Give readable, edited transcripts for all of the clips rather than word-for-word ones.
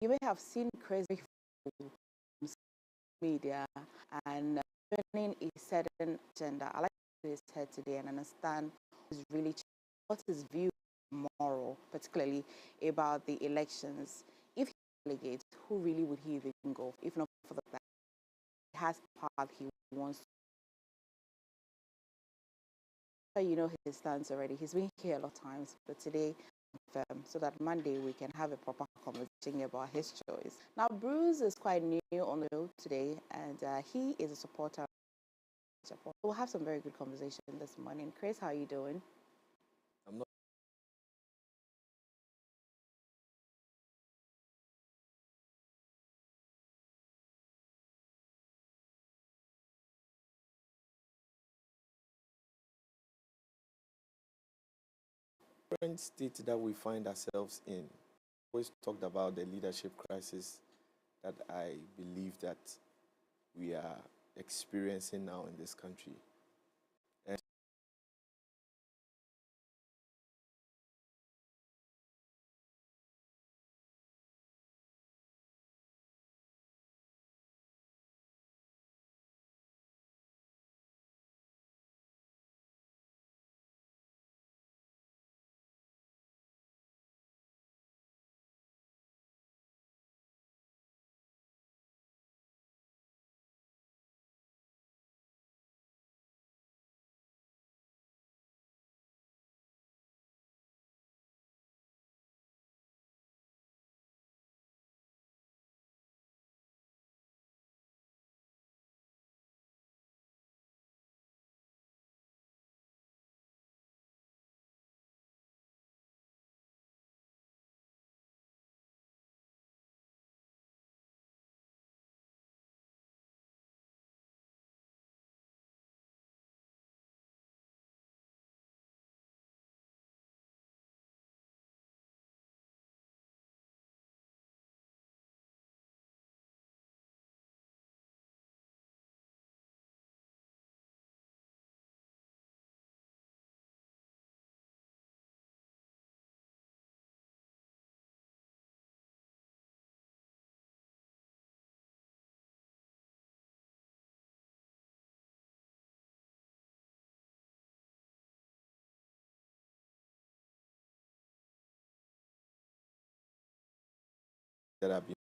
You may have seen crazy media and turning a certain agenda. I like to his head today and understand what his view moral, particularly about the elections. If he delegates, who really would he even go? If not for the fact he has the path he wants to. You know his stance already. He's been here a lot of times, but today so that Monday we can have a proper conversation about his choice. Now, Bruce is quite new on the show today, and he is a supporter. We'll have some very good conversation this morning. Chris, how are you doing? I'm not. Current state that we find ourselves in, always talked about the leadership crisis that I believe that we are experiencing now in this country. And that have been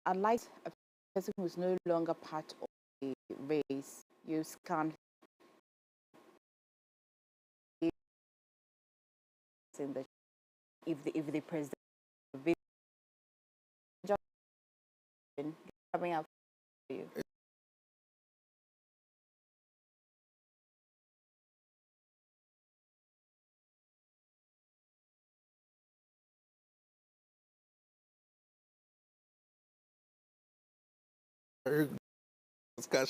Unlike a person who's no longer part of the race, you can't in the if the president coming up for you. very good discussion.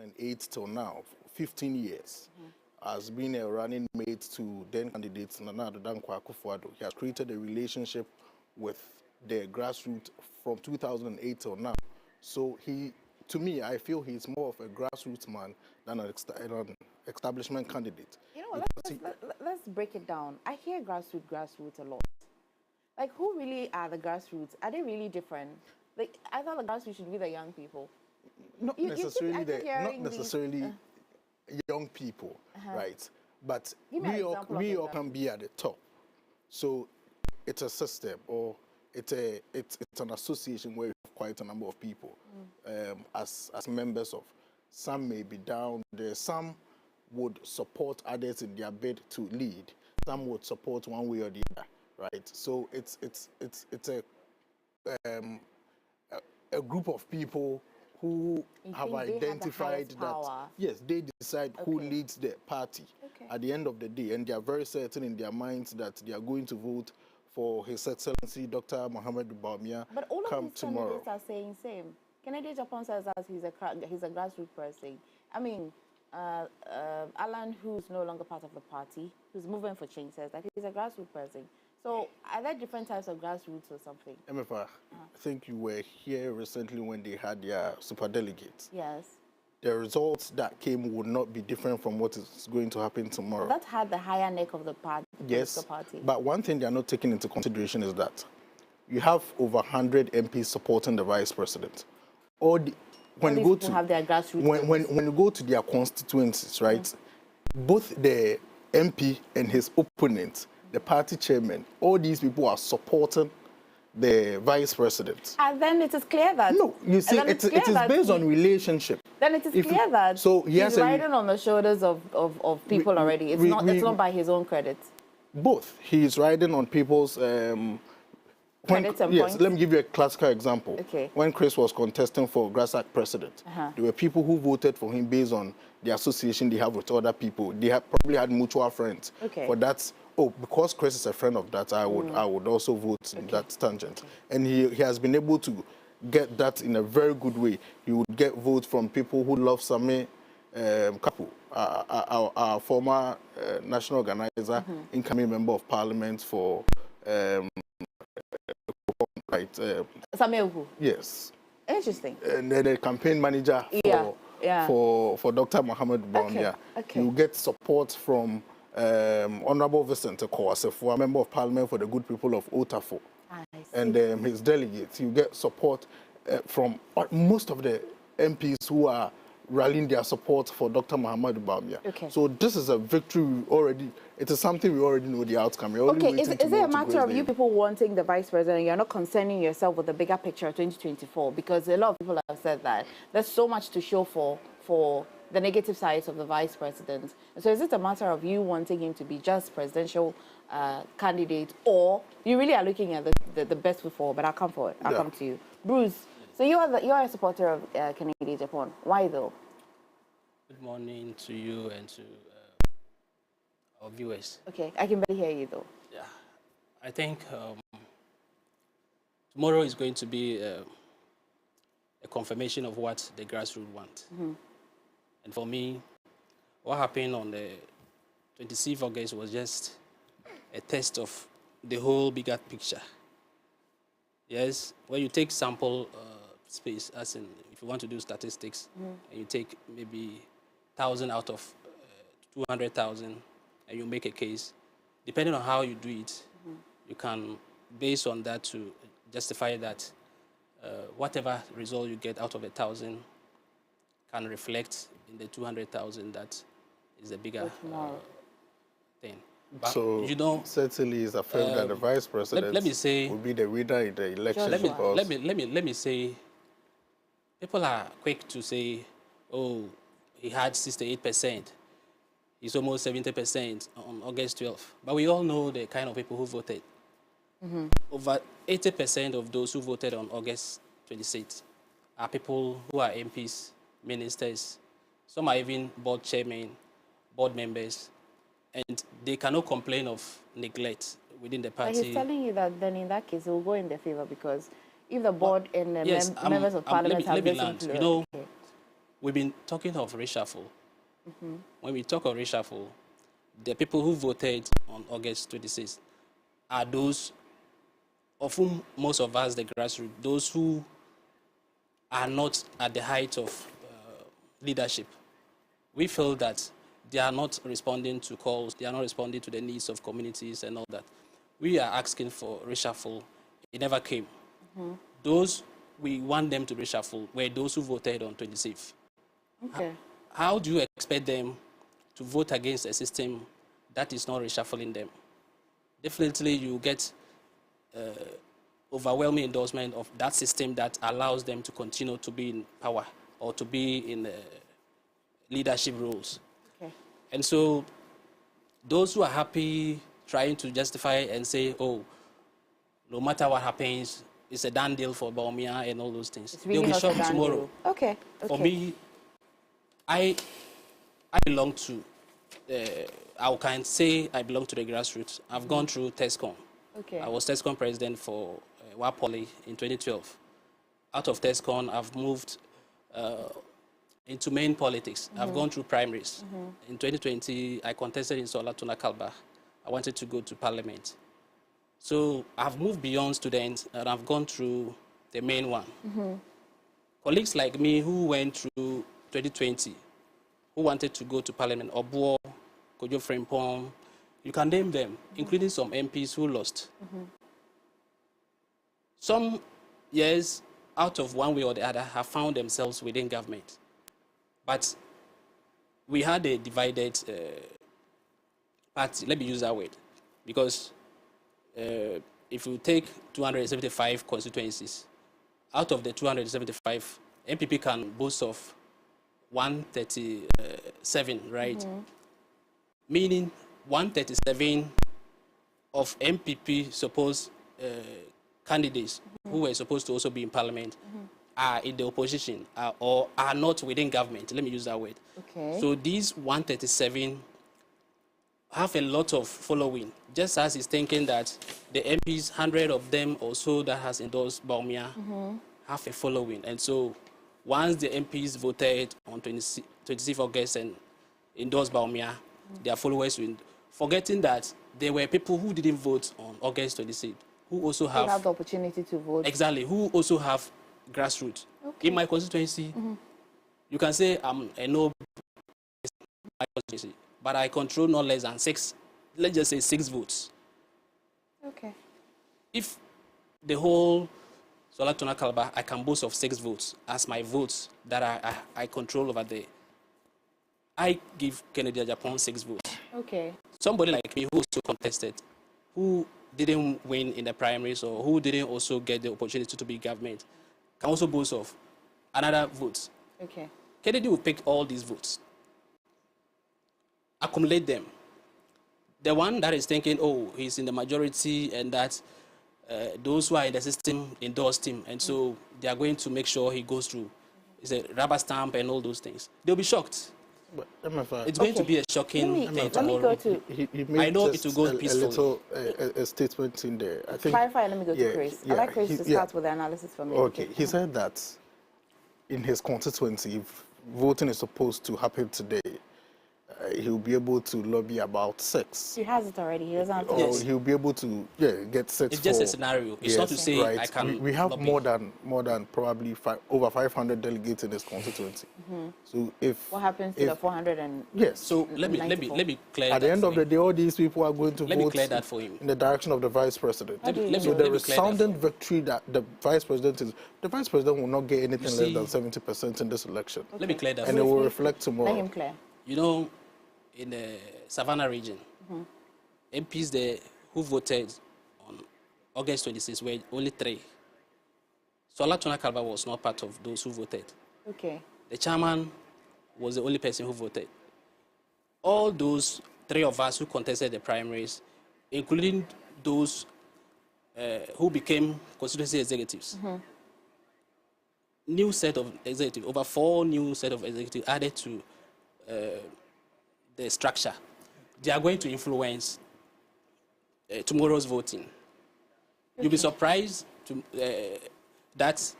And 2008 till now, 15 years, has been a running mate to then candidate Nana Addo Dankwa Akufo-Addo. He has created a relationship with the grassroots from 2008 till now. So to me, I feel he's more of a grassroots man than an establishment candidate. You know, let's break it down. I hear grassroots a lot. Like, who really are the grassroots? Are they really different? Like, I thought the grassroots should be the young people. Not necessarily young people, right? But we all can be at the top. So it's a system, or it's an association where you have quite a number of people as members of. Some may be down there. Some would support others in their bid to lead. Some would support one way or the other, right? So it's a group of people who have identified that, yes, they decide who leads the party at the end of the day, and they are very certain in their minds that they are going to vote for His Excellency Dr. Mohamed Bawumia. But all of these tomorrow. candidates are saying same. Kennedy Agyapong says that he's a grassroots person. I mean, Alan, who's no longer part of the party, who's moving for change, says that he's a grassroots person. So are there different types of grassroots or something? MFR, I think you were here recently when they had their superdelegates. Yes. The results that came would not be different from what is going to happen tomorrow. That had the higher neck of the party. Yes, but one thing they are not taking into consideration is that you have over 100 MPs supporting the vice president. When you go to have their grassroots when you go to their constituencies, right? Both the MP and his opponent, the party chairman, all these people are supporting the vice president. And then it is clear that... No, you see, it is based on relationship. Then it is clear that he's riding on the shoulders of people already. It's not by his own credit. Both. He's riding on people's... Yes, let me give you a classical example. Okay. When Chris was contesting for Grassac president, there were people who voted for him based on the association they have with other people. They probably had mutual friends. For that, because Chris is a friend of that, I would also vote in that tangent. And he has been able to get that in a very good way. He would get votes from people who love Same Kapu, our former national organizer, incoming member of parliament for... Yes. Interesting. And then the campaign manager for Dr. Mohamed Bawumia. You get support from Honorable Vincent Kowasefo, a member of parliament for the good people of Otafo. And his delegates. You get support from most of the MPs who are rallying their support for Dr. Mohamed Bawumia. So this is a victory it is something we already know the outcome. Is it a matter of you people wanting the vice president, you're not concerning yourself with the bigger picture of 2024? Because a lot of people have said that there's so much to show for the negative sides of the vice president. So is it a matter of you wanting him to be just presidential candidate, or you really are looking at the best foot forward? But I'll come forward. I'll come to you. Bruce. So you are a supporter of Kennedy Agyapong. Why though? Good morning to you and to our viewers. Okay, I can barely hear you though. Yeah, I think tomorrow is going to be a confirmation of what the grassroots want. And for me, what happened on the 26th of August was just a test of the whole bigger picture. Yes, when you take sample space, as in if you want to do statistics, and you take maybe 1,000 out of 200,000, and you make a case, depending on how you do it, you can, based on that, to justify that whatever result you get out of 1,000 can reflect in the 200,000 that is a bigger thing. But so you know, certainly is affirmed that the vice president will be the winner in the election. Let me say, people are quick to say, oh, he had 68%. He's almost 70% on August 12th. But we all know the kind of people who voted. Over 80% of those who voted on August 26th are people who are MPs, ministers. Some are even board chairmen, board members. And they cannot complain of neglect within the party. But he's telling you that then in that case it will go in their favor, because if the board and the members of parliament have this influence. You know, we've been talking of reshuffle. When we talk of reshuffle, the people who voted on August 26th are those of whom most of us, the grassroots, those who are not at the height of leadership. We feel that they are not responding to calls, they are not responding to the needs of communities and all that. We are asking for reshuffle. It never came. Those we want them to reshuffle were those who voted on 26th. Okay. How do you expect them to vote against a system that is not reshuffling them? Definitely you get overwhelming endorsement of that system that allows them to continue to be in power or to be in leadership roles. Okay. And so those who are happy trying to justify and say, oh, no matter what happens, it's a done deal for Bawumia and all those things. Really they'll be shocked tomorrow. Deal. Okay. For me, I belong to, I can say I belong to the grassroots. I've gone through TESCON. Okay. I was TESCON president for WAPOLY in 2012. Out of TESCON, I've moved into main politics. I've gone through primaries. In 2020, I contested in Sola Tuna Kalba. I wanted to go to parliament. So I've moved beyond students and I've gone through the main one. Colleagues like me who went through 2020, who wanted to go to parliament, Obuo, Kojo Frimpong, you can name them, including some MPs who lost. Some years, out of one way or the other, have found themselves within government. But we had a divided party, let me use that word, because if you take 275 constituencies, out of the 275, NPP can boast of 137, right? Meaning 137 of NPP supposed candidates who were supposed to also be in parliament are in the opposition or are not within government. Let me use that word. Okay. So these 137 have a lot of following, just as he's thinking that the MPs, 100 of them or so that has endorsed Bawumia, have a following. And so once the MPs voted on 26th August and endorsed Bawumia, their followers will, forgetting that there were people who didn't vote on August 26th, who also have the opportunity to vote. Exactly, who also have grassroots. Okay. In my constituency, you can say I'm a no my constituency, but I control not less than 6, let's just say 6 votes. Okay. If the whole Sola Tuna Kalba, I can boast of 6 votes as my votes that I control over there. I give Kennedy Agyapong 6 votes. Okay. Somebody like me who also contested, who didn't win in the primaries or who didn't also get the opportunity to be government, can also boast of another vote. Okay. Kennedy will pick all these votes, accumulate them. The one that is thinking, oh, he's in the majority and that those who are in the system endorsed him, and so they are going to make sure he goes through. It's a rubber stamp and all those things. They'll be shocked. But it's going to be a shocking thing tomorrow. He made I know it will go peacefully. A little a statement in there. I think. Clarify. Let me go to Chris. I'd like Chris to start with the analysis for me. Okay. He said that in his constituency, if voting is supposed to happen today, he'll be able to lobby about 6. He has it already. He doesn't have to. Or he'll be able to get 6. It's just a scenario. It's not to say right. I can. We have lobby. more than probably over 500 delegates in this constituency. So if what happens to the 400 and yes. So let me clear. At the end of the day, all these people are going to let vote me clear that for him. in the direction of the vice president. So the resounding victory that the vice president will not get anything less than 70% in this election. Okay. Let me clear that. And it will reflect tomorrow. Let him clear. You know, in the Savannah region, MPs there who voted on August 26 were only 3. Sola Tuna Kalba was not part of those who voted. Okay. The chairman was the only person who voted. All those 3 of us who contested the primaries, including those who became constituency executives, new set of executives, over 4 new set of executives added to the structure. They are going to influence tomorrow's voting. Okay. You'll be surprised that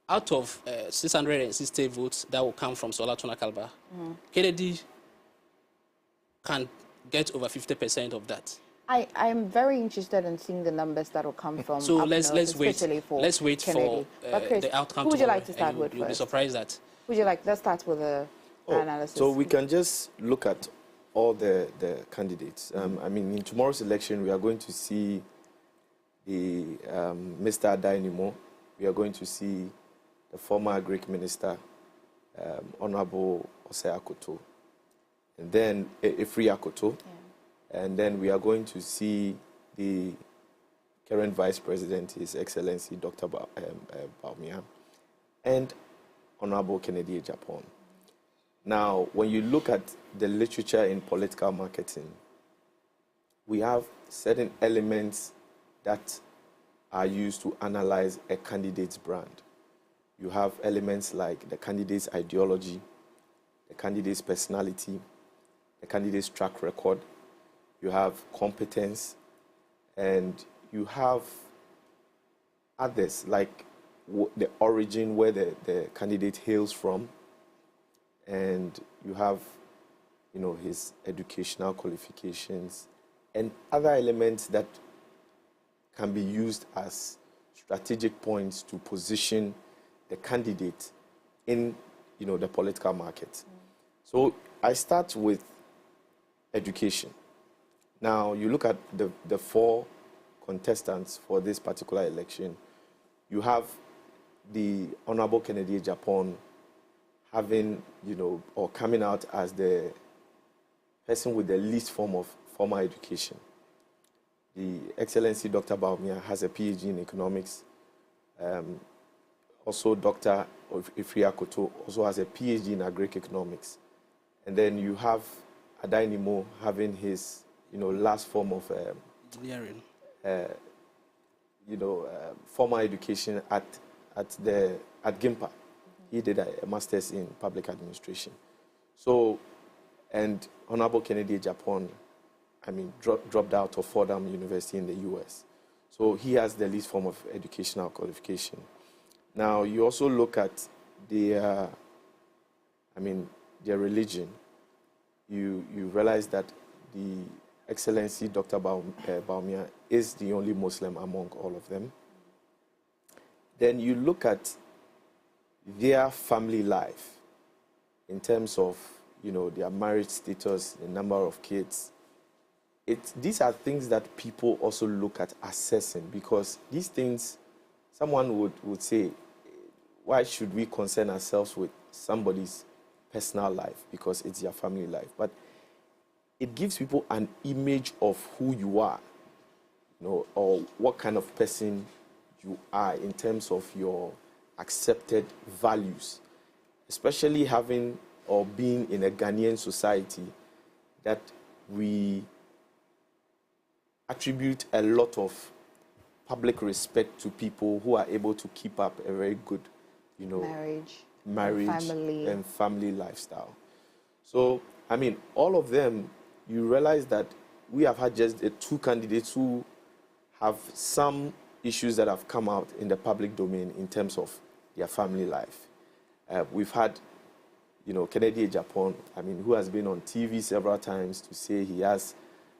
out of 660 votes that will come from Sola Tuna Kalba, Kennedy can get over 50% of that. I'm very interested in seeing the numbers that will come from. So let's wait for Chris, the outcome. Who would you like to start with? You'll be surprised that. Would you like? Let's start with the analysis. So we can just look at all the candidates. I mean, in tomorrow's election, we are going to see the Mr. Adainimo. We are going to see the former Greek minister, Honorable Osei Akoto, and then Efri Akoto. Yeah. And then we are going to see the current Vice President, His Excellency Dr. Bawumia, and Honorable Kennedy Agyapong. Now, when you look at the literature in political marketing, we have certain elements that are used to analyze a candidate's brand. You have elements like the candidate's ideology, the candidate's personality, the candidate's track record, you have competence, and you have others like the origin where the candidate hails from, and you have, his educational qualifications and other elements that can be used as strategic points to position the candidate in, the political market. So I start with education. Now, you look at the four contestants for this particular election. You have the Honorable Kennedy Agyapong having, or coming out as the person with the least form of formal education. The Excellency Dr. Bawumia has a PhD in economics. Also, Dr. Ifriakoto also has a PhD in agri-economics. And then you have Adainimo having his, last form of engineering. Formal education at GIMPA. He did a master's in public administration. So, and Honorable Kennedy Agyapong, dropped out of Fordham University in the US. So he has the least form of educational qualification. Now, you also look at their religion. You realize that the Excellency Dr. Bawumia is the only Muslim among all of them. Then you look at their family life in terms of, their marriage status, the number of kids. These are things that people also look at assessing, because these things, someone would say, why should we concern ourselves with somebody's personal life? Because it's your family life. But it gives people an image of who you are, or what kind of person you are in terms of your accepted values, especially having or being in a Ghanaian society that we attribute a lot of public respect to people who are able to keep up a very good, marriage and family lifestyle. So, all of them, you realize that we have had just two candidates who have some issues that have come out in the public domain in terms of their family life. We've had, Kennedy Agyapong, who has been on TV several times to say he has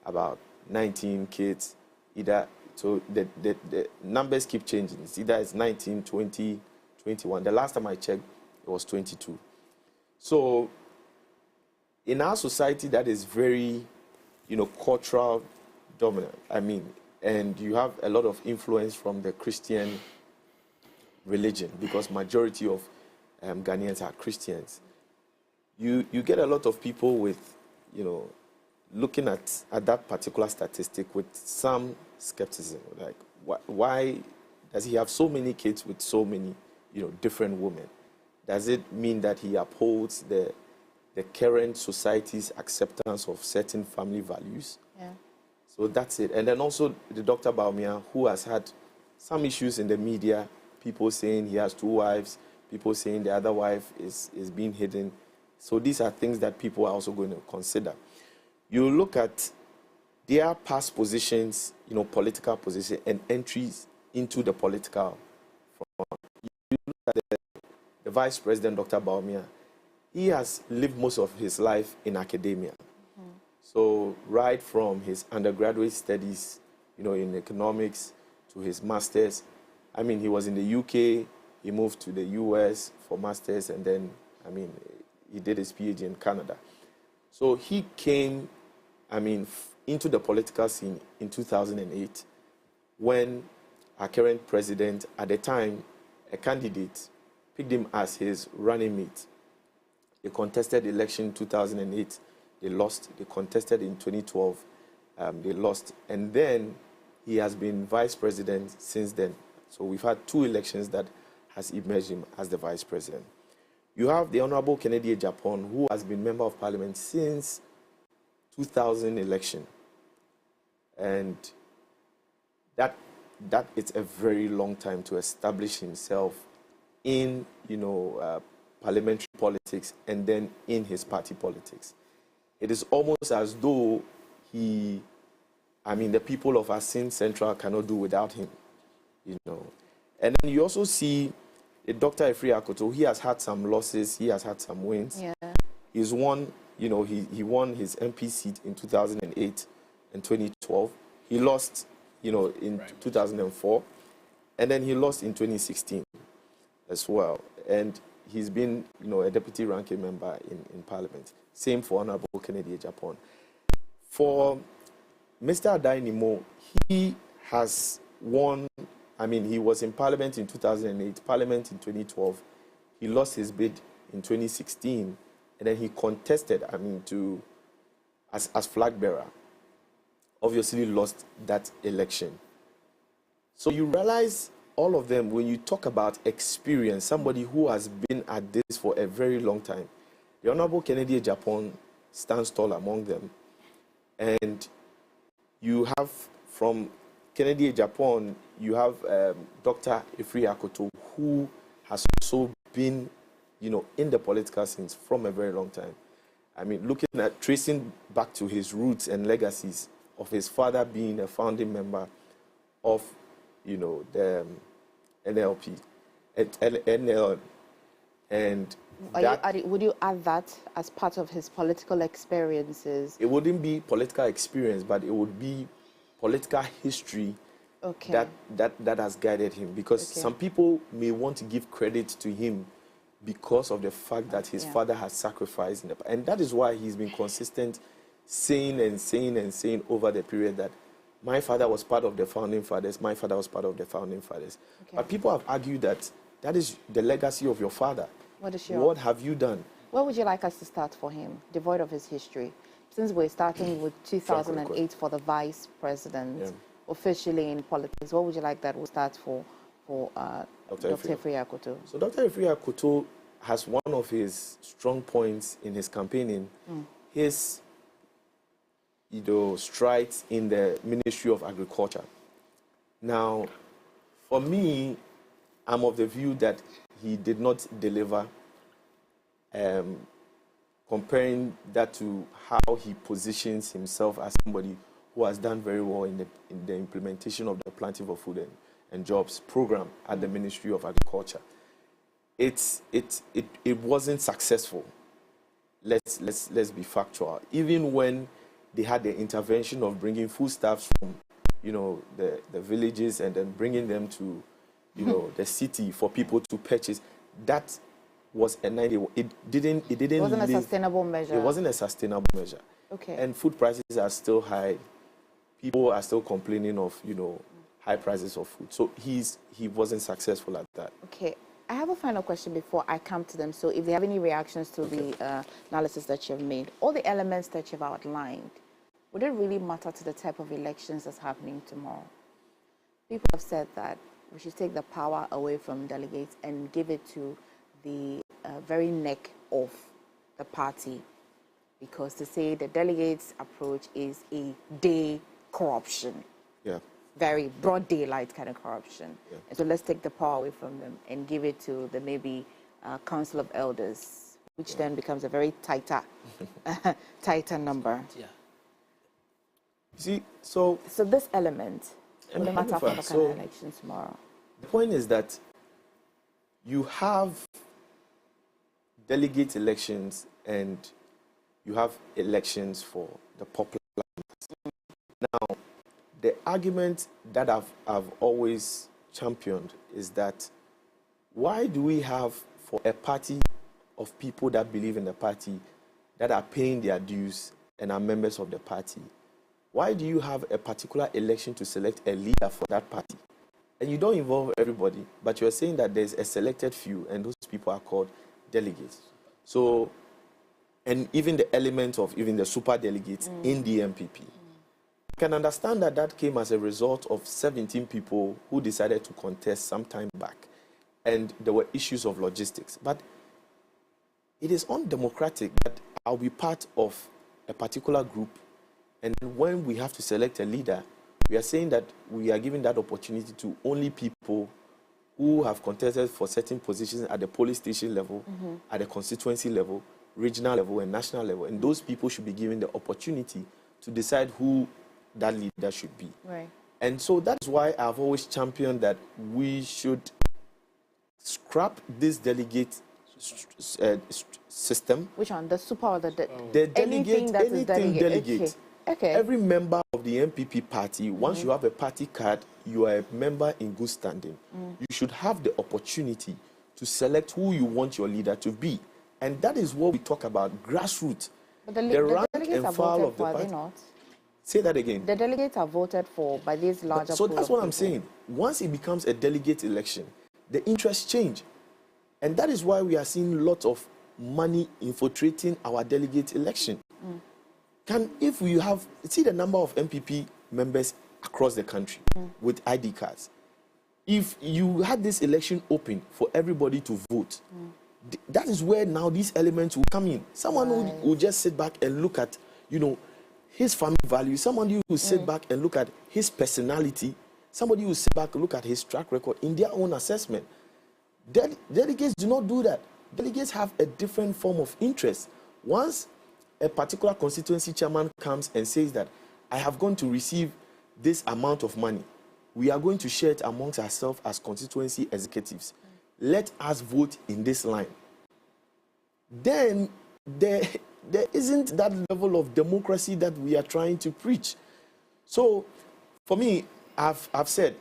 about 19 kids. So the numbers keep changing. Either it's 19, 20, 21. The last time I checked, it was 22. So in our society that is very, cultural dominant, and you have a lot of influence from the Christian religion, because majority of Ghanaians are Christians. You get a lot of people with, looking at that particular statistic with some skepticism, like why does he have so many kids with so many, different women? Does it mean that he upholds the current society's acceptance of certain family values? Yeah. So that's it. And then also the Dr. Bawumia, who has had some issues in the media, people saying he has two wives, people saying the other wife is being hidden. So these are things that people are also going to consider. You look at their past positions, political position, and entries into the political front. You look at the Vice President, Dr. Bawumia, he has lived most of his life in academia. Mm-hmm. So right from his undergraduate studies, in economics, to his master's, he was in the UK, he moved to the US for master's, and then, he did his PhD in Canada. So he came, into the political scene in 2008 when our current president, at the time, a candidate, picked him as his running mate. They contested the election in 2008, they lost. They contested in 2012, they lost. And then he has been vice president since then. So we've had two elections that has emerged him as the vice president. You have the Honorable Kennedy Agyapong, who has been member of parliament since 2000 election. And that that it's a very long time to establish himself in, parliamentary politics and then in his party politics. It is almost as though the people of Asin Central cannot do without him, And then you also see Dr. Efri Akoto. He has had some losses, he has had some wins. Yeah. He's won, he won his MP seat in 2008 and 2012. He lost, in 2004. And then he lost in 2016 as well. And he's been, a deputy ranking member in Parliament. Same for Honorable Kennedy Agyapong. For Mr. Adainimo, he has won, he was in Parliament in 2008, Parliament in 2012. He lost his bid in 2016, and then he contested, as flag bearer. Obviously lost that election. So you realize all of them, when you talk about experience, somebody who has been at this for a very long time, the Honorable Kennedy Agyapong stands tall among them. And you have, from Kennedy Agyapong, you have Dr. Efri Akoto, who has also been, in the political scenes from a very long time. Looking at, tracing back to his roots and legacies of his father being a founding member of, the NLP, NL, and would you add that as part of his political experiences? It wouldn't be political experience, but it would be political history that has guided him. Because some people may want to give credit to him because of the fact that his father has sacrificed. And that is why he's been consistent, saying over the period that my father was part of the founding fathers, my father was part of the founding fathers. But people have argued that that is the legacy of your father. What have you done? Where would you like us to start for him, devoid of his history? Since we're starting with 2008 for the vice president, officially in politics, what would you like that we'll start for Dr. Efri Akoto? So Dr. Efri Akoto has one of his strong points in his campaigning, his strides in the Ministry of Agriculture. Now, for me, I'm of the view that he did not deliver, comparing that to how he positions himself as somebody who has done very well in the implementation of the Planting for Food and Jobs program at the Ministry of Agriculture. It wasn't successful. Let's be factual. Even when they had the intervention of bringing foodstuffs from, the villages and then bringing them to, the city for people to purchase, that was a 90. It wasn't a sustainable measure. It wasn't a sustainable measure. Okay. And food prices are still high. People are still complaining of, high prices of food. So he wasn't successful at that. Okay. I have a final question before I come to them. So if they have any reactions to the analysis that you've made, all the elements that you've outlined, would it really matter to the type of elections that's happening tomorrow? People have said that we should take the power away from delegates and give it to the very neck of the party, because to say the delegates' approach is a day corruption. Yeah. Very broad daylight kind of corruption. Yeah. And so let's take the power away from them and give it to the maybe Council of Elders, which then becomes a very tighter number. Yeah. See, so this element will matter for the kind of election tomorrow. The point is that you have delegate elections and you have elections for the popular mass. Now, the argument that I've always championed is that why do we have, for a party of people that believe in the party, that are paying their dues and are members of the party, why do you have a particular election to select a leader for that party? And you don't involve everybody, but you're saying that there's a selected few, and those people are called delegates. So, and even the element of even the super delegates in the NPP. You can understand that that came as a result of 17 people who decided to contest some time back. And there were issues of logistics. But it is undemocratic that I'll be part of a particular group, and when we have to select a leader, We are saying that we are giving that opportunity to only people who have contested for certain positions at the police station level, at the constituency level, regional level, and national level. And those people should be given the opportunity to decide who that leader should be. Right. And so that's why I've always championed that we should scrap this delegate system. Which one? The super or the delegate? Anything delegate. Okay. Every member of the NPP party, once you have a party card, you are a member in good standing. You should have the opportunity to select who you want your leader to be. And that is what we talk about, grassroots. But the rank delegates and are file voted of the for, are party. they not? Say that again. The delegates are voted for by these larger So that's what I'm people. saying. Once it becomes a delegate election, the interests change. And that is why we are seeing lots of money infiltrating our delegate election. If we have, see the number of NPP members across the country with ID cards. If you had this election open for everybody to vote, that is where now these elements will come in. Someone will just sit back and look at, his family values. Somebody will sit back and look at his personality. Somebody will sit back and look at his track record in their own assessment. Delegates do not do that. Delegates have a different form of interest. Once a particular constituency chairman comes and says that I have gone to receive this amount of money, we are going to share it amongst ourselves as constituency executives. Let us vote in this line. Then there isn't that level of democracy that we are trying to preach. So, for me, I've said,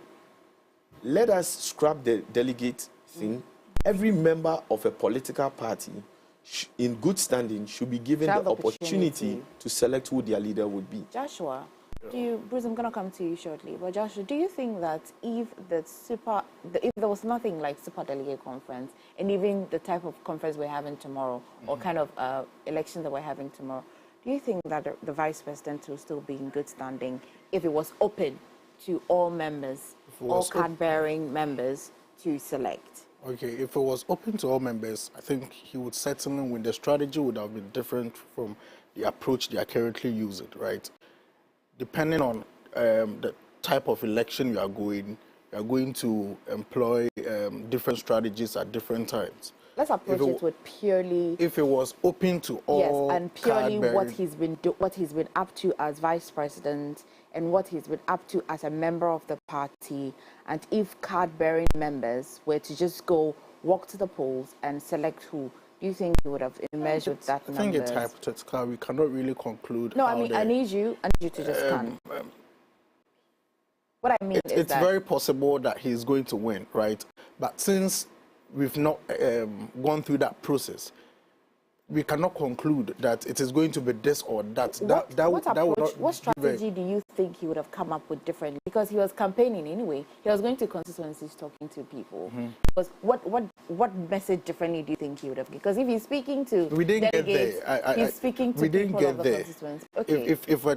let us scrap the delegate thing. Every member of a political party in good standing should be given the opportunity to select who their leader would be. Joshua, Bruce, I'm going to come to you shortly, but Joshua, do you think that if there was nothing like super delegate conference, and even the type of conference we're having tomorrow, or kind of election that we're having tomorrow, do you think that the vice president will still be in good standing if it was open to all members, all card-bearing members to select? Okay, if it was open to all members, I think he would certainly win. The strategy would have been different from the approach they are currently using, right? Depending on the type of election you are going to employ different strategies at different times. Let's approach it with purely. If it was open to all, yes, and purely what he's been up to as vice president and what he's been up to as a member of the party, and if card-bearing members were to just go walk to the polls and select who, do you think he would have emerged with that number? I think it's hypothetical. We cannot really conclude. No, I mean, I need you to just scan. What I mean is it's very possible that he's going to win, right? But since we've not gone through that process, we cannot conclude that it is going to be this or that. What strategy do you think he would have come up with differently? Because he was campaigning anyway. He was going to constituencies talking to people. Because what message differently do you think he would have given? Because if he's speaking to delegates, he's speaking to people of the constituency. Okay.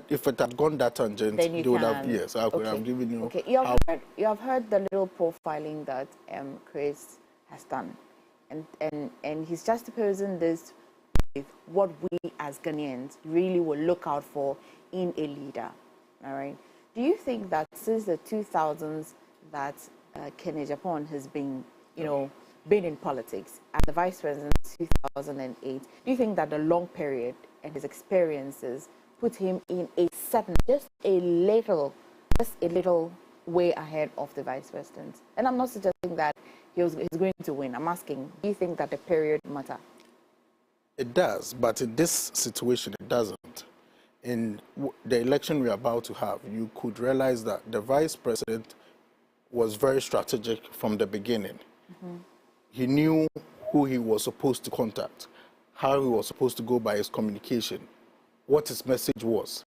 If it had gone that tangent, then you would have, yes, I would have given you. Okay, you have heard the little profiling that Chris has done. And he's juxtaposing this with what we as Ghanaians really will look out for in a leader. All right. Do you think that since the 2000s that Kennedy Agyapong has been, been in politics, and the vice president in 2008, do you think that the long period and his experiences put him in just a little way ahead of the vice president? And I'm not suggesting that he's going to win. I'm asking, do you think that the period matter? It does, but in this situation, it doesn't. In the election we are about to have, you could realize that the vice president was very strategic from the beginning. He knew who he was supposed to contact, how he was supposed to go by his communication, what his message was.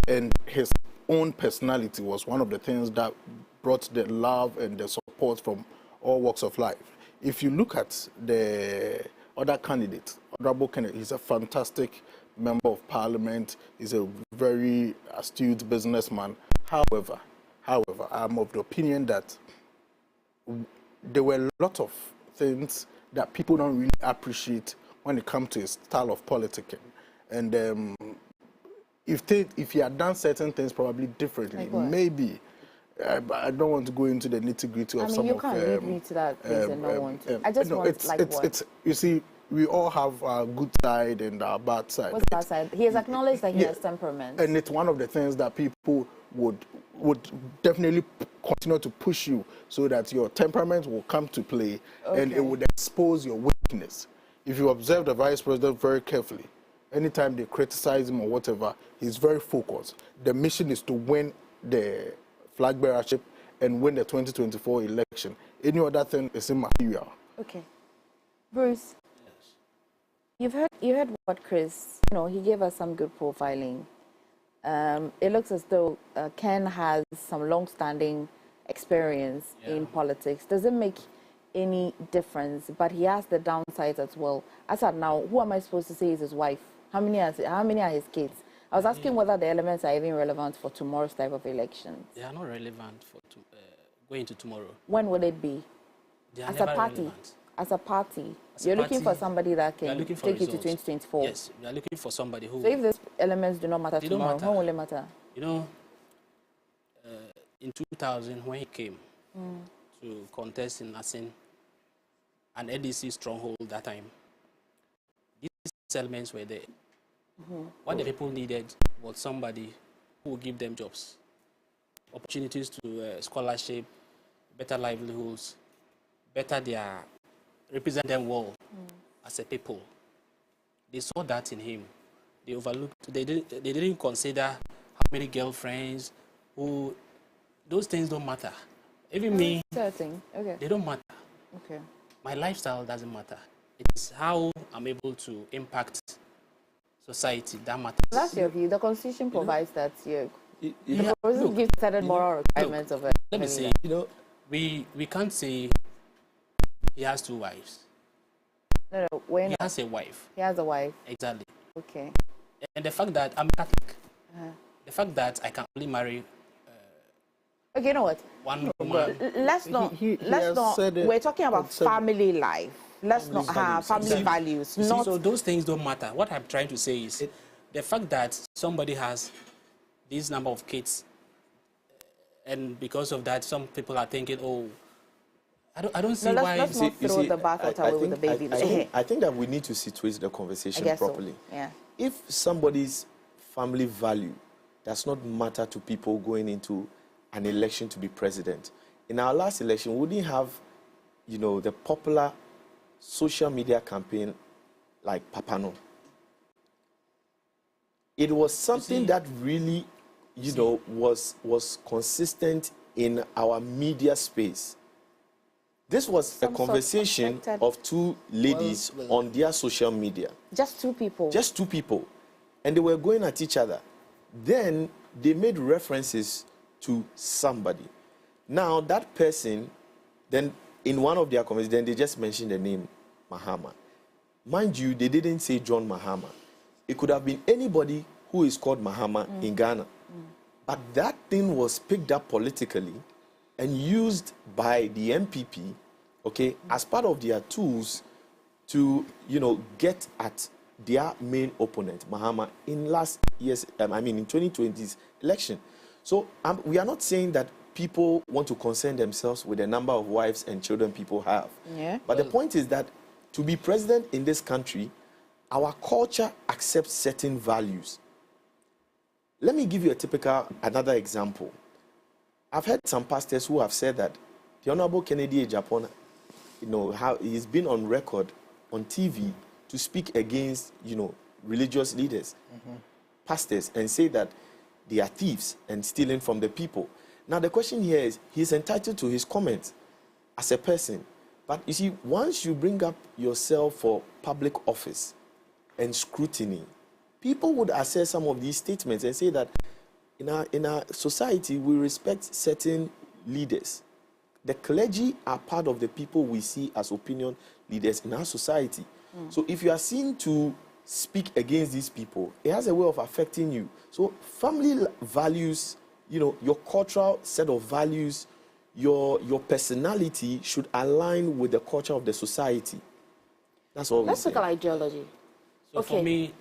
And his own personality was one of the things that brought the love and the support from all walks of life. If you look at the other candidates, Honorable Kennedy, he's a fantastic member of parliament. He's a very astute businessman. However, I'm of the opinion that there were a lot of things that people don't really appreciate when it comes to his style of politicking. And if he had done certain things probably differently, like maybe. I don't want to go into the nitty-gritty of some of you can't lead me to that place and don't want to. I just want, it's you see, we all have our good side and our bad side. What's that side? He has acknowledged that he has temperament. And it's one of the things that people would definitely continue to push you so that your temperament will come to play and it would expose your weakness. If you observe the vice president very carefully, anytime they criticize him or whatever, he's very focused. The mission is to win the flag bearership and win the 2024 election. Any other thing is immaterial. Okay. Bruce, you heard what Chris, he gave us some good profiling. It looks as though Ken has some long-standing experience in politics. Does it make any difference? But he has the downsides as well. As of now, who am I supposed to say is his wife? How many are his kids? I was asking whether the elements are even relevant for tomorrow's type of elections. They are not relevant for going to tomorrow. When will it be? As a party. Relevant. As a party. You're looking for somebody that can take you to 2024. Yes, we are looking for somebody who... So if these elements do not matter tomorrow, when will it matter? In 2000, when he came to contest in Asin, an NDC stronghold that time, these elements were there. What the people needed was somebody who would give them jobs, opportunities to scholarship, better livelihoods, represent them well as a people. They saw that in him. They overlooked. They didn't consider how many girlfriends, those things don't matter. Even me, they don't matter. Okay. My lifestyle doesn't matter. It's how I'm able to impact society that matters. That's your view. The Constitution provides that the Constitution gives certain moral requirements of it. Let me say, we can't say he has two wives. No, he has a wife. He has a wife. Exactly. Okay. And the fact that I'm Catholic, the fact that I can only marry. Okay, you know what? One woman. Let's not. We're talking about family life. Let's not have family values. So those things don't matter. What I'm trying to say is the fact that somebody has this number of kids, and because of that, some people are thinking, oh, I don't see why. Let's not throw the bath away with the baby. I think that we need to situate the conversation properly. So. Yeah. If somebody's family value does not matter to people going into an election to be president, in our last election, we didn't have, the popular social media campaign like Papano. It was something that really, was consistent in our media space. This was a conversation of two ladies on their social media. Just two people. Just two people. And they were going at each other. Then they made references to somebody. Now that person, then in one of their conversations, then they just mentioned the name Mahama. Mind you, they didn't say John Mahama. It could have been anybody who is called Mahama in Ghana. But that thing was picked up politically and used by the NPP, as part of their tools to, get at their main opponent, Mahama, in last year's, in 2020's election. So we are not saying that people want to concern themselves with the number of wives and children people have. Yeah. But the point is that to be president in this country, our culture accepts certain values. Let me give you another example. I've heard some pastors who have said that the Honorable Kennedy Agyapong, how he's been on record on TV to speak against, religious leaders, pastors, and say that they are thieves and stealing from the people. Now, the question here is, he's entitled to his comments as a person. But you see, once you bring up yourself for public office and scrutiny, people would assess some of these statements and say that in our society, we respect certain leaders. The clergy are part of the people we see as opinion leaders in our society. So if you are seen to speak against these people, it has a way of affecting you. So family values, your cultural set of values, your personality should align with the culture of the society. That's all. Let's look at ideology. So for me,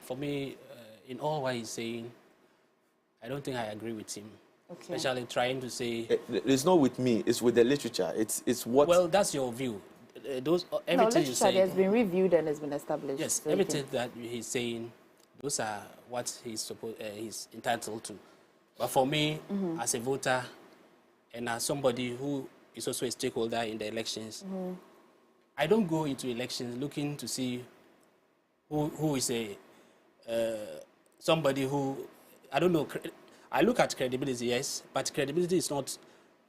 in all what he's saying, I don't think I agree with him. Okay. Especially trying to say... It's not with me, it's with the literature. It's what... Well, that's your view. Everything you say... has been reviewed and has been established. Yes, so everything that he's saying, those are what he's entitled to. But for me, as a voter and as somebody who is also a stakeholder in the elections, I don't go into elections looking to see who is somebody who, I don't know, I look at credibility, yes, but credibility is not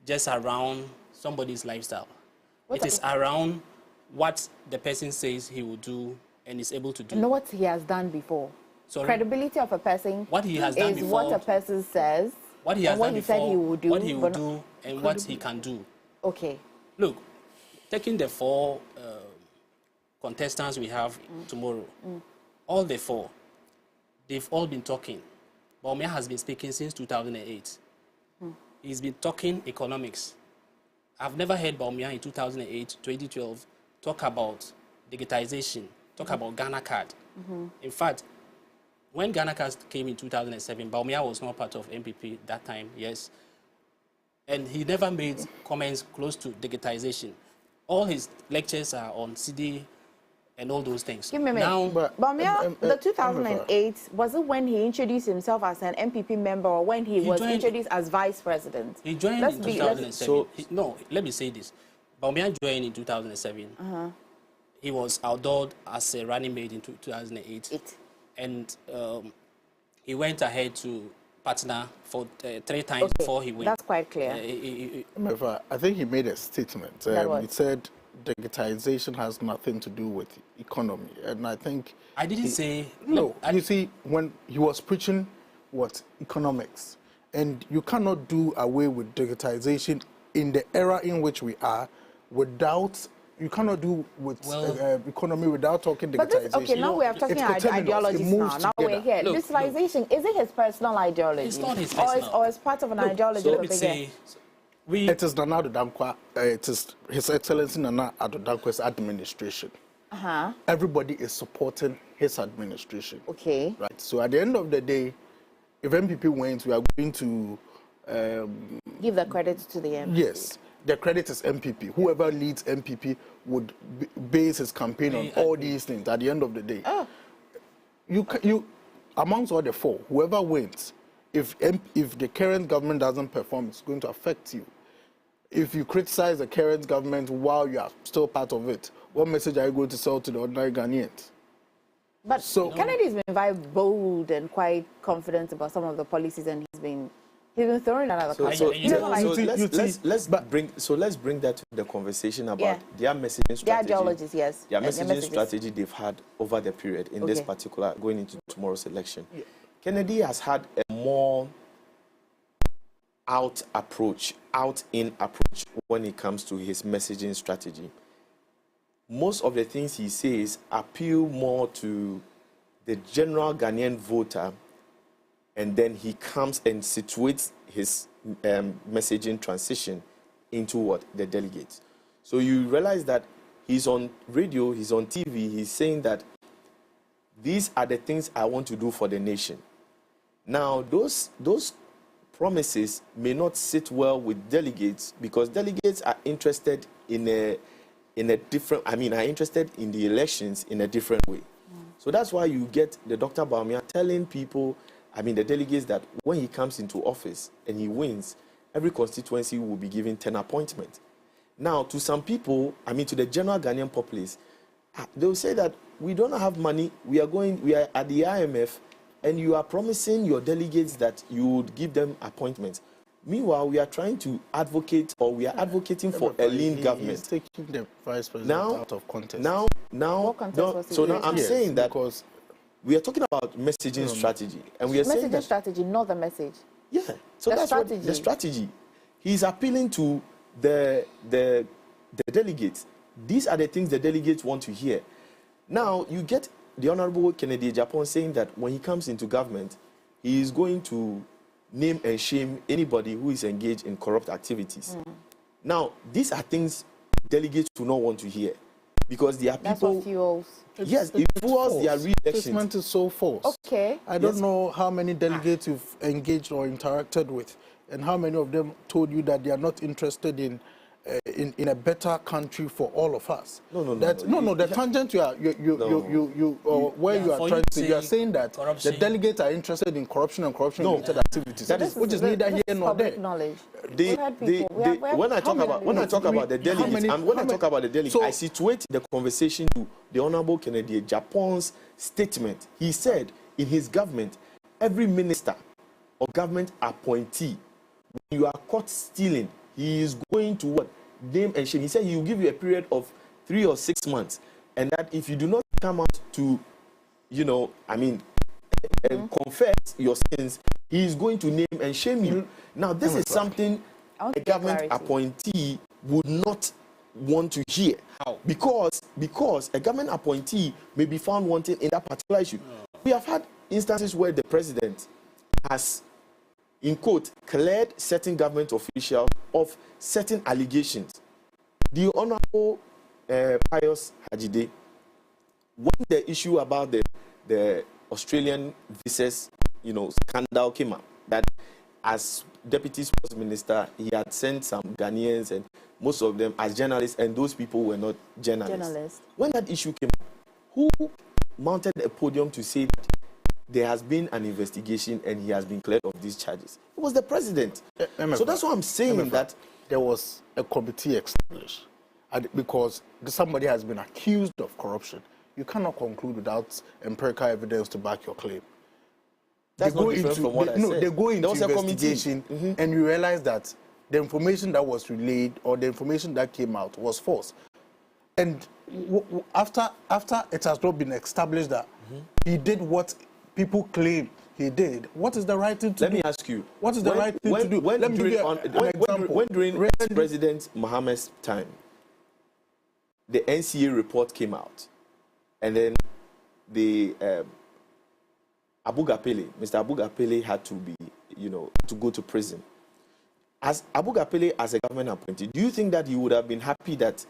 just around somebody's lifestyle. It is around what the person says he will do and is able to do. And what he has done before. Sorry? Credibility of a person what he has done is before, what a person says, what he has and what done he before, said he will do, what he will do, and what he can do. Okay. Look, taking the 4 contestants we have tomorrow, all the 4, they've all been talking. Bawumia has been speaking since 2008. He's been talking economics. I've never heard Bawumia in 2008, 2012 talk about digitization, talk about Ghana Card. In fact, when Ghana Card came in 2007, Bawumia was not part of NPP that time, yes. And he never made comments close to digitization. All his lectures are on CD and all those things. Give me a minute. Now, Bawumia, the 2008, was it when he introduced himself as an NPP member or when he was introduced as vice president? He joined in 2007. No, let me say this. Bawumia joined in 2007. He was outdoored as a running mate in 2008. And he went ahead to partner for 3 times before he went. That's quite clear. I think he made a statement. He said digitization has nothing to do with economy. And I think... I didn't say... No, you see, when he was preaching economics, and you cannot do away with digitization in the era in which we are without... You cannot do with economy without talking digitization. Now we are talking ideologies now. Now we're here. Digitalization, is it his personal ideology? It's not his personal. Or it's part of an ideology? It is Nana Addo Dankwa, it is His Excellency Nana Addo Dankwa's administration. Everybody is supporting his administration. Okay. Right. So at the end of the day, if NPP wins, we are going to... give the credit to the MPP. Yes. The credit is MPP. Whoever leads MPP would base his campaign on all these things at the end of the day. You amongst all the 4, whoever wins, if the current government doesn't perform, it's going to affect you. If you criticize the current government while you are still part of it, what message are you going to sell to the ordinary Ghanaians? But Kennedy's been very bold and quite confident about some of the policies, and he's been throwing another let's bring that to the conversation about their messaging strategy. Their ideologies, yes. Their messaging strategy they've had over the period in this particular, going into tomorrow's election. Kennedy has had a more out-in approach when it comes to his messaging strategy. Most of the things he says appeal more to the general Ghanaian voter, and then he comes and situates his messaging transition into what? The delegates. So you realize that he's on radio, he's on TV, he's saying that these are the things I want to do for the nation. Now, those promises may not sit well with delegates, because delegates are interested in a different, are interested in the elections in a different way. So that's why you get the Dr. Bawumia telling people, the delegates, that when he comes into office and he wins, every constituency will be given 10 appointments. Now, to some people, to the general Ghanaian populace, they will say that we don't have money, we are at the IMF, and you are promising your delegates that you would give them appointments. Meanwhile, we are trying to advocate, or we are advocating for a lean government. He's taking the vice president out of context. Now I'm saying that because we are talking about messaging strategy, and we are saying that strategy, not the message. Yeah, so that's strategy. What the strategy. He's appealing to the delegates. These are the things the delegates want to hear. Now you get the Honorable Kennedy Agyapong saying that when he comes into government, he is going to name and shame anybody who is engaged in corrupt activities. Now, these are things delegates do not want to hear, because there are people... That's what fuels. Yes, it fuels their re-election. Statement is so false. Okay. I don't know how many delegates you've engaged or interacted with, and how many of them told you that they are not interested in a better country for all of us. No. The tangent you are trying to say, you are saying that corruption. The delegates are interested in corruption and corruption-related activities, which is neither here nor there. When I talk about the delegates, I situate the conversation to the Honorable Kennedy Agyapong's statement. He said in his government, every minister or government appointee, when you are caught stealing, he is going to what? Name and shame. He said he will give you a period of 3 or 6 months, and that if you do not come out to, confess your sins, he is going to name and shame you. Now, this is something a government appointee would not want to hear. How? Because a government appointee may be found wanting in that particular issue. We have had instances where the president has, in quote, cleared certain government officials of certain allegations. The Honorable Pius Hajide, when the issue about the Australian visas, scandal came up, that as Deputy Sports Minister, he had sent some Ghanaians, and most of them as journalists, and those people were not journalists. When that issue came up, who mounted a podium to say that there has been an investigation and he has been cleared of these charges? It was the president. So that's why I'm saying that there was a committee established because somebody has been accused of corruption. You cannot conclude without empirical evidence to back your claim. That's not different from what I said. They go into investigation, and you realize that the information that was relayed or the information that came out was false. And after it has not been established that he did what people claim he did, what is the right thing to do? Let me ask you. What is the right thing to do? Let me give you an example. When during President Mohammed's time, the NCA report came out, and then the Mr. Abu Gapele had to be, to go to prison. As Abu Gapele, as a government appointee, do you think that he would have been happy that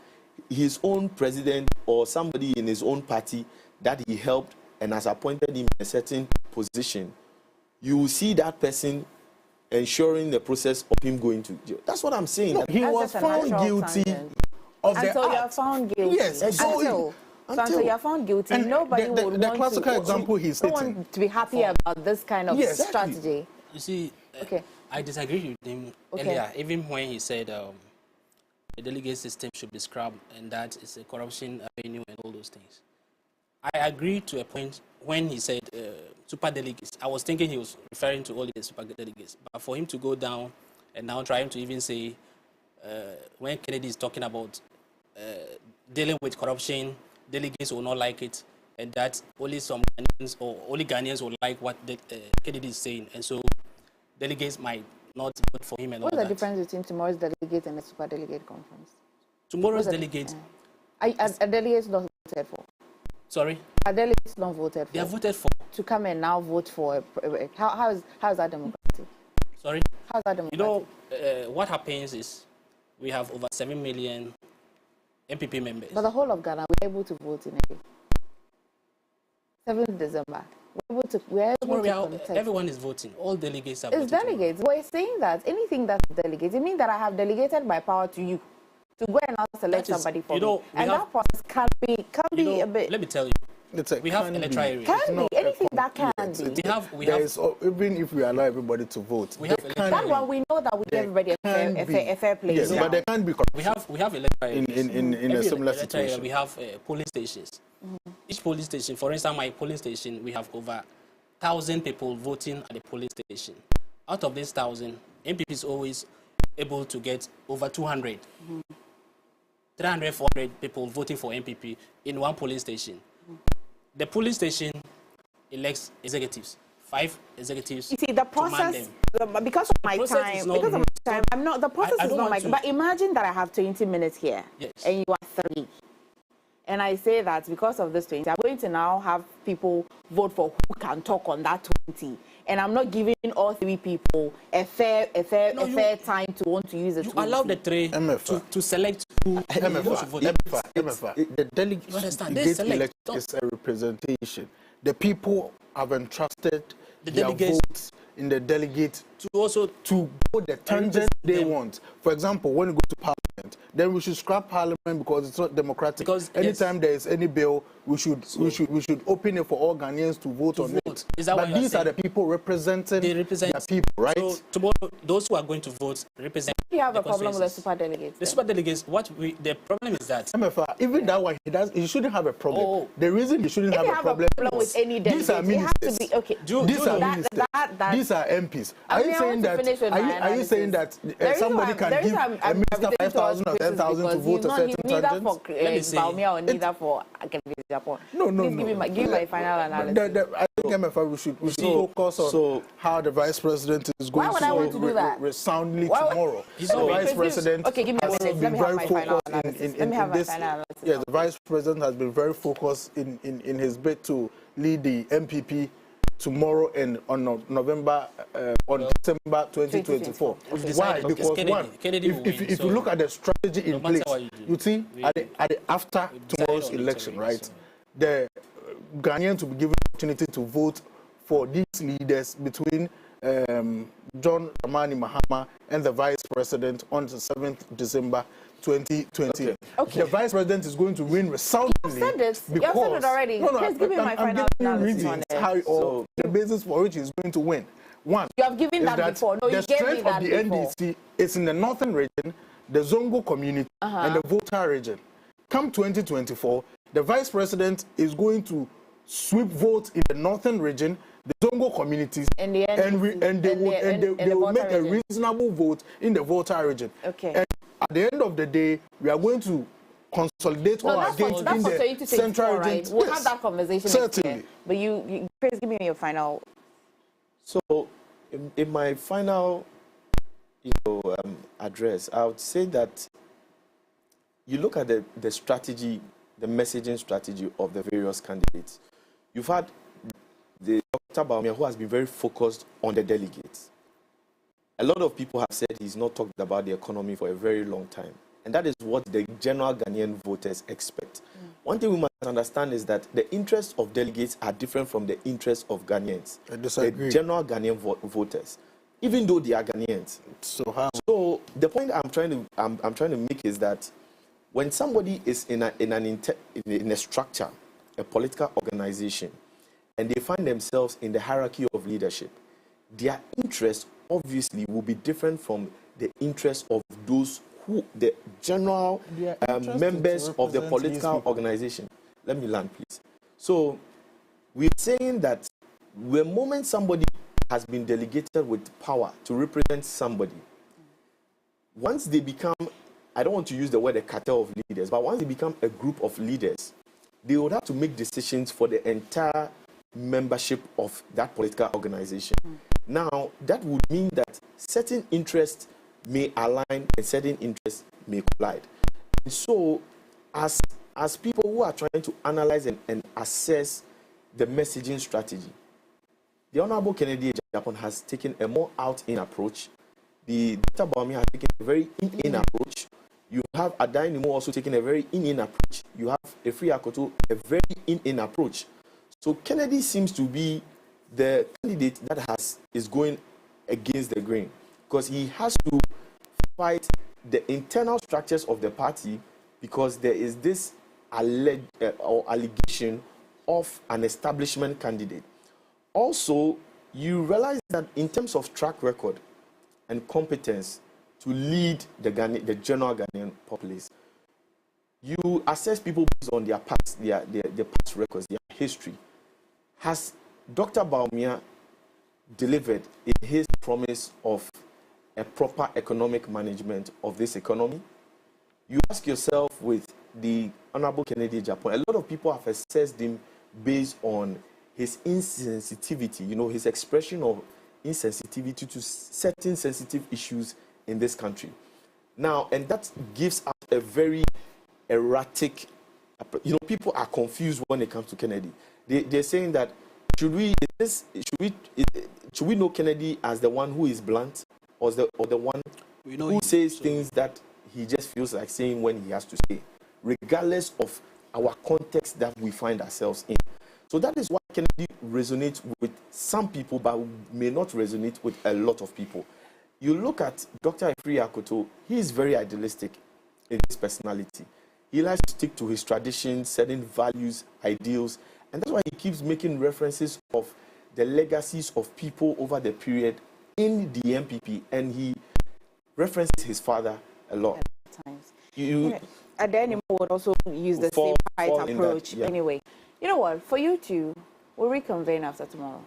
his own president or somebody in his own party that he helped and has appointed him in a certain position, you will see that person ensuring the process of him going to jail? That's what I'm saying. No, he was found guilty of the act. Until you're found guilty. Yes, until you're found guilty, and nobody would want to be happy about this kind of strategy. You see, I disagree with him earlier, even when he said the delegate system should be scrubbed and that it's a corruption avenue and all those things. I agree to a point when he said super delegates. I was thinking he was referring to all the super delegates. But for him to go down and now trying to even say, when Kennedy is talking about dealing with corruption, delegates will not like it, and that only some Ghanaians or only Ghanaians will like what Kennedy is saying, and so delegates might not vote for him. And what's the difference between tomorrow's delegate and the super delegate conference? Tomorrow's delegate. Are delegates not voted for? Sorry? Are delegates not voted for? They are voted for. To come and now vote for how is that democratic? Sorry? How is that democratic? What happens is we have over 7 million NPP members. But the whole of Ghana, we're able to vote in a day. 7th December. We're able to contest. Everyone is voting. All delegates are voting. It's delegates. We're saying that anything that's delegates, it means that I have delegated my power to you to go and now select somebody for me. And that process can be a bit. Let me tell you. We have electoral areas. Can be anything that can be. Even if we allow everybody to vote, that one we know that we give everybody a fair place. Yes, but there can be corruption. We have electoral areas. In a similar situation. We have polling stations. Each polling station, for instance, my polling station, we have over 1,000 people voting at the polling station. Out of this 1,000, NPP is always able to get over 200. 300, 400 people voting for NPP in one polling station. The polling station elects executives, 5 executives. You see, the process, because of my time, I'm not, the process is not my, but imagine that I have 20 minutes here, and you are 3. And I say that because of this 20, I'm going to now have people vote for who can talk on that 20. And I'm not giving all 3 people a fair time to want to use it. You allow the 3 to select who wants to vote. The delegate election is a representation. the people have entrusted their votes in the delegate to go the tangent they want. For example, when you go to Parliament, then we should scrap Parliament because it's not democratic. Because anytime there is any bill, we should open it for all Ghanaians to vote on it. But these are the people representing their people, right? So tomorrow, those who are going to vote represent. Do you have a problem with the super delegates? The super delegates, the problem is that MFR, even that one, he shouldn't have a problem. The reason he shouldn't have a problem with any delegate, these are ministers. These are MPs. Are you saying that somebody can give a minister 5,000 or 10,000 to vote a certain tangent? Neither for Bawumia or neither for Kennedy Agyapong. No. Give me my final analysis. I think MFR, we should focus on how the vice president is going to resoundly tomorrow. The vice president give me a minute. Let me have my final analysis. Yes, the vice president has been very focused in his bid to lead the NPP tomorrow and on December 2024. Why? Because if you look at the strategy in place, you see after tomorrow's election, right, the Ghanaians will be given the opportunity to vote for these leaders between John Dramani Mahama and the vice president on the 7th December 2020. Okay. The vice president is going to win resoundingly. You said this. You said it already. Please give me my final analysis on it. The basis for which he's going to win. One, you have given that before. No, you gave me that before. The strength of the NDC is in the northern region, the Zongo community, and the Volta region. Come 2024, the vice president is going to sweep votes in the northern region, the Zongo communities, and they will make a reasonable vote in the Volta region. Okay. And at the end of the day, we are going to consolidate all our gains in the central region. Right? We'll have that conversation. Certainly. But you please give me your final. So, in my final, address, I would say that you look at the strategy, the messaging strategy of the various candidates. You've had the Dr. Bawumia, who has been very focused on the delegates. A lot of people have said he's not talked about the economy for a very long time. And that is what the general Ghanaian voters expect. One thing we must understand is that the interests of delegates are different from the interests of Ghanaians. I disagree. The general Ghanaian voters, even though they are Ghanaians. So how? So the point I'm trying to make is that when somebody is in a structure, a political organization, and they find themselves in the hierarchy of leadership, their interests obviously will be different from the interests of those who, the general members of the political organization. Let me land, please. So we're saying that the moment somebody has been delegated with power to represent somebody, once they become, I don't want to use the word a cartel of leaders, but once they become a group of leaders, they would have to make decisions for the entire membership of that political organization. Now, that would mean that certain interests may align and certain interests may collide. And so, as people who are trying to analyze and assess the messaging strategy, the Honorable Kennedy Agyapong has taken a more out-in approach. The Dr. Bawumia has taken a very in approach. You have Adainimo also taking a very in approach. You have Efri Akoto, a very in approach. So Kennedy seems to be the candidate that is going against the grain, because he has to fight the internal structures of the party, because there is this allegation of an establishment candidate. Also, you realize that in terms of track record and competence to lead the general Ghanaian populace, you assess people based on their past, their past records, their history. Has Dr. Bawumia delivered in his promise of a proper economic management of this economy? You ask yourself, with the Honorable Kennedy Agyapong, a lot of people have assessed him based on his insensitivity, his expression of insensitivity to certain sensitive issues in this country. Now, and that gives us a very erratic, people are confused when it comes to Kennedy. They're saying that should we know Kennedy as the one who is blunt, or the one who says things that he just feels like saying when he has to say, regardless of our context that we find ourselves in. So that is why Kennedy resonates with some people, but may not resonate with a lot of people. You look at Dr. Ifri Akoto, he is very idealistic in his personality. He likes to stick to his traditions, certain values, ideals, and that's why he keeps making references of the legacies of people over the period in the NPP, and he references his father a lot. And then would also use the same fight approach anyway. You know what? For you two, we'll reconvene after tomorrow.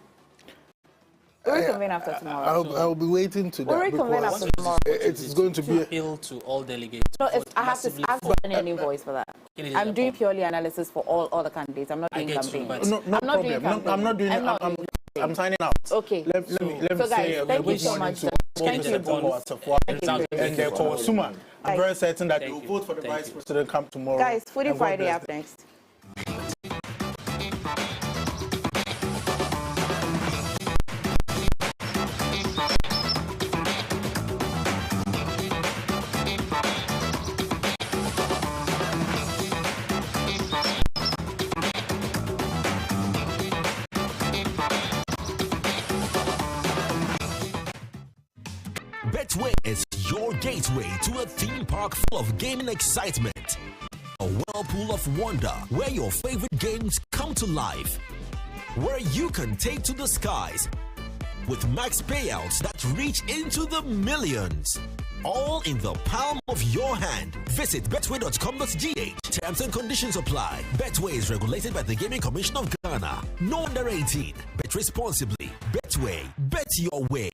We'll reconvene after tomorrow. I'll be waiting to we'll that. Reconvene after tomorrow. It's going to be appeal to all delegates. No, I have to ask for any invoice for that. I'm doing purely analysis for all the candidates. I'm not doing campaign. I'm not doing it. I'm signing out. Okay. Let me so say guys, thank you so much. Thank you. And for Suman, I'm very certain that you'll vote for the vice president come tomorrow. Guys, Foodie Friday up next. Betway is your gateway to a theme park full of gaming excitement. A whirlpool of wonder where your favorite games come to life. Where you can take to the skies with max payouts that reach into the millions. All in the palm of your hand. Visit betway.com.gh. Terms and conditions apply. Betway is regulated by the Gaming Commission of Ghana. No under 18. Bet responsibly. Betway. Bet your way.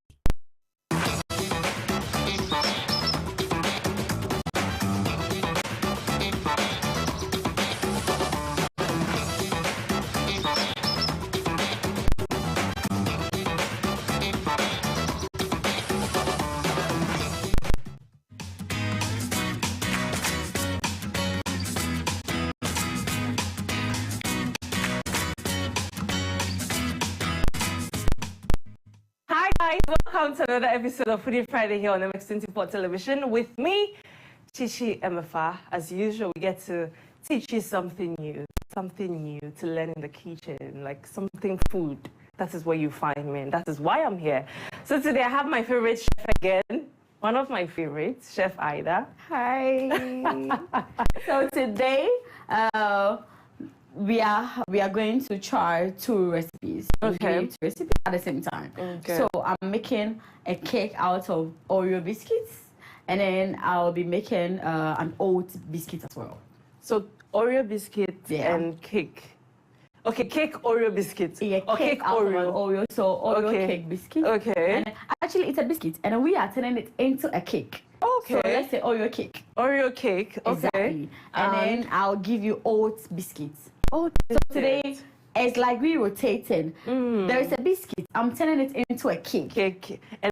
Welcome to another episode of Foodie Friday here on MX24 Television with me, Chichi Emefa. As usual, we get to teach you something new to learn in the kitchen, like something food. That is where you find me, and that is why I'm here. So today I have my favorite chef again, one of my favorites, Chef Ida. Hi. So today, we are going to try two recipes. Okay. Two recipes at the same time. Okay. So I'm making a cake out of Oreo biscuits, and then I'll be making an oat biscuit as well. So Oreo biscuits and cake. Okay, cake Oreo biscuits. Yeah, or cake out Oreo. of Oreo. So Oreo cake biscuit. Okay. And actually, it's a biscuit, and we are turning it into a cake. Okay. So let's say Oreo cake. Oreo cake. Okay. Exactly. And then I'll give you oat biscuits. Oh, so today, it's like we rotating. There is a biscuit. I'm turning it into a cake. Cake. And